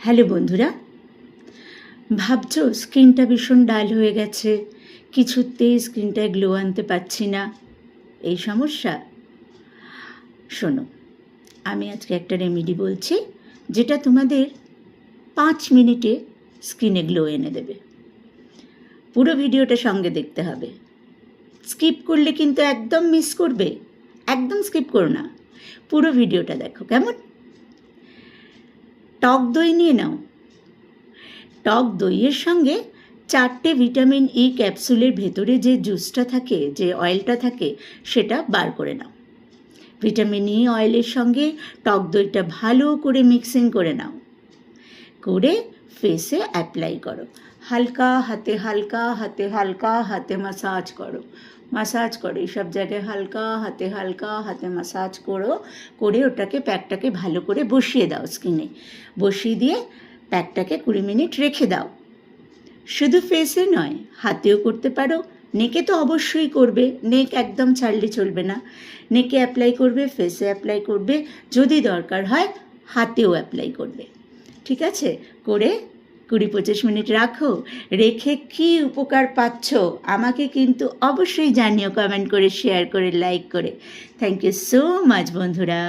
Hello বন্ধুরা, ভাবছো স্কিনটা ভীষণ ডাল হয়ে গেছে, কিছুতেই স্কিনটায় গ্লো আনতে পারছি না, এই সমস্যা? শোনো, আমি আজকে একটা রেমেডি বলছি যেটা তোমাদের 5 মিনিটে স্কিনে গ্লো এনে দেবে। পুরো ভিডিওটা সঙ্গে দেখতে হবে, স্কিপ করলে কিন্তু একদম মিস করবে। একদম স্কিপ করো না, পুরো ভিডিওটা দেখো। কেমন? টক দই নিয়ে নাও। টক দইয়ের সঙ্গে 4টে ভিটামিন ই ক্যাপসুলের ভেতরে যে জুসটা থাকে, যে অয়েলটা থাকে, সেটা বার করে নাও। ভিটামিন ই অয়েলের সঙ্গে টক দইটা ভালো করে মিক্সিং করে নাও, করে ফেসে অ্যাপ্লাই করো। হালকা হাতে মাসাজ করো, এইসব জায়গায় হালকা হাতে মাসাজ করে ওটাকে প্যাকটাকে ভালো করে বসিয়ে দাও স্কিনে। বসিয়ে দিয়ে প্যাকটাকে 20 মিনিট রেখে দাও। শুধু ফেসে নয়, হাতেও করতে পারো। নেকে তো অবশ্যই করবে, নেক একদম ছাড়লে চলবে না। নেকে অ্যাপ্লাই করবে, ফেসে অ্যাপ্লাই করবে, যদি দরকার হয় হাতেও অ্যাপ্লাই করবে। ঠিক আছে? করে 20-25 মিনিট রাখো। রেখে কী উপকার পাচ্ছ আমাকে কিন্তু অবশ্যই জানিও, কমেন্ট করে, শেয়ার করে, লাইক করে। থ্যাংক ইউ সো মাচ বন্ধুরা।